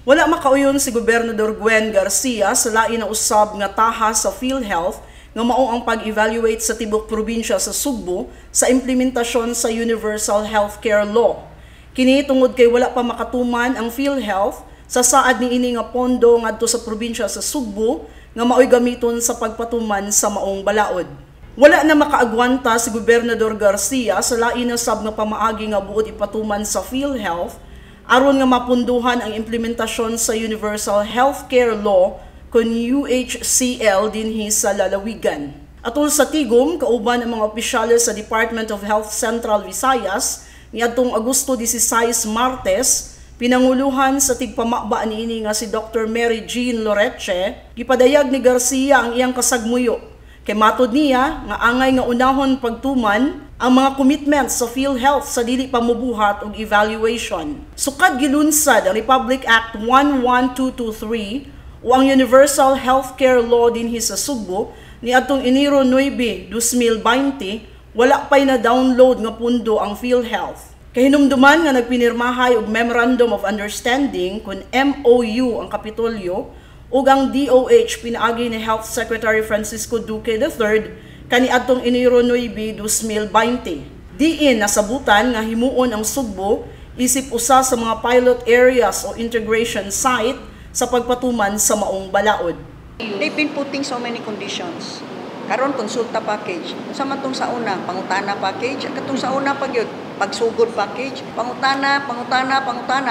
Wala makauyon si Gobernador Gwen Garcia sa lain na usab nga taha sa PhilHealth nga mao ang pag-evaluate sa tibok probinsya sa Sugbo sa implementasyon sa Universal Healthcare Law. Kini tungod kay wala pa makatuman ang PhilHealth sa saad ni ini nga pondo ngadto sa probinsya sa Sugbo nga maoy gamiton sa pagpatuman sa maong balaod. Wala na makaagwanta si Gobernador Garcia sa lain na sab nga pamaagi nga buot ipatuman sa PhilHealth aron nga mapunduhan ang implementasyon sa Universal Healthcare Law kun UHCL dinhi sa lalawigan. Atol sa tigom, kauban ang mga opisyales sa Department of Health Central Visayas niadtong Agosto 16 Martes, pinanguluhan sa tigpamakba niini nga si Dr. Mary Jean Loreche, gipadayag ni Garcia ang iyang kasagmuyo. Kay matod niya nga angay nga unahon pagtuman ang mga commitments sa PhilHealth sa dili pamubuhat ug evaluation. Sukad gilunsad ang Republic Act 11223 o ang Universal Healthcare Law dinhi sa Sugbo niadtong Enero 9, 2020, wala pay na download nga pundo ang PhilHealth. Kahinumduman nga nagpinirmahay og Memorandum of Understanding kun MOU ang Kapitolyo ug ang DOH pinaagi ni Health Secretary Francisco Duque III kaniadtong Enero 9, 2020. Diin nasabutan nga himuon ang Sugbo isip usa sa mga pilot areas o integration site sa pagpatuman sa maong balaod. They've been putting so many conditions. Karon konsulta package. Sa matong sa una, pangutana package. Katong sa una pagyud, pagsugod package. Pangutana,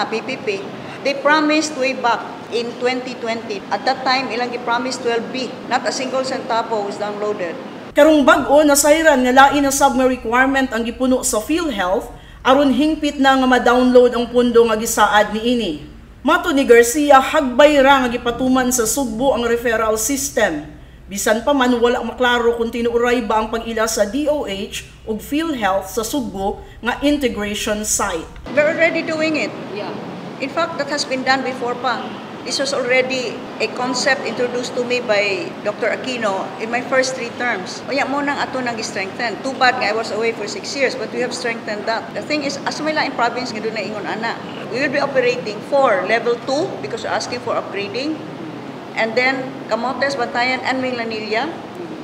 PPP. They promised way back in 2020. At that time, ilang gi-promise 12B. Not a single centavo was downloaded. Karong bag-o nasayran nga lain na sab nga requirement ang gipuno sa PhilHealth aron hingpit na nga ma-download ang pundo nga gisaad niini. Mato ni Garcia, hagbay ra nga gipatuman sa Sugbo ang referral system. Bisan pa man wala maklaro kung tinuuray ba ang pag-ila sa DOH ug PhilHealth sa Sugbo nga integration site. We're already doing it. Yeah. In fact, that has been done before pa. This was already a concept introduced to me by Dr. Aquino in my first 3 terms. Unya mo nang ato nang strengthen. Too bad nga I was away for 6 years, but we have strengthened that. The thing is, as may laing province nga doon na ingon ana, we will be operating for level 2 because we're asking for upgrading. And then, Camotes, Bantayan, and Milanilla,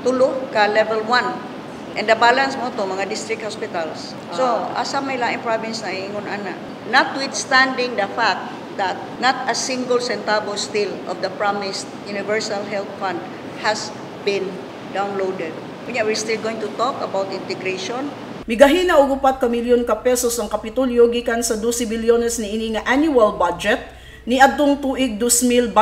tulo ka level 1. And the balance mo to, mga district hospitals. So, asa may laing province na ingon ana. Notwithstanding the fact that not a single centavo still of the promised Universal Health Fund has been downloaded. We're still going to talk about integration. Migahina og 4 ka milyon ka pesos ang Kapitolyo gikan sa 12 bilyones ni ini nga annual budget ni adtong tuig 2020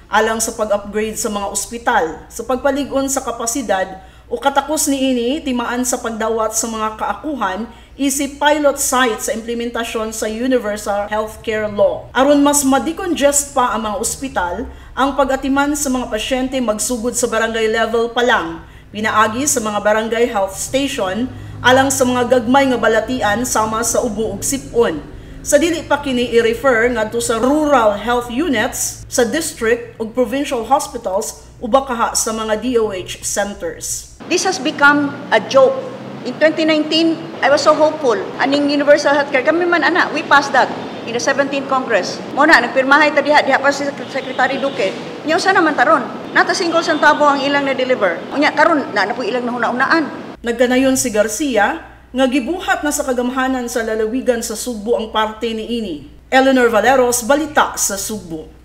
alang sa pag-upgrade sa mga ospital, sa pagpalig-on sa kapasidad o katakos ni ini timaan sa pagdawat sa mga kaakuhan isip pilot site sa implementasyon sa Universal Healthcare Law. Aron mas ma-decongest pa ang mga ospital, ang pag-atiman sa mga pasyente magsugod sa barangay level pa lang, pinaagi sa mga barangay health station, alang sa mga gagmay nga balatian sama sa ubo ug sipon. Sa dili pa kini i-refer ngadto sa rural health units sa district ug provincial hospitals uba kaha sa mga DOH centers. This has become a joke. In 2019, I was so hopeful. Aning Universal Healthcare, kami man ana, we passed that in the 17th Congress. Muna, nagpirmahay ta diha pa si Secretary Duque. Nya usa naman taron. Not a single centavo ang ilang na-deliver. Unya karon na po ilang nahuna-unaan. Nagkanayon si Garcia nga gibuhat na sa kagamhanan sa lalawigan sa Sugbo ang parte ni ini. Eleanor Valeros, Balita sa Sugbo.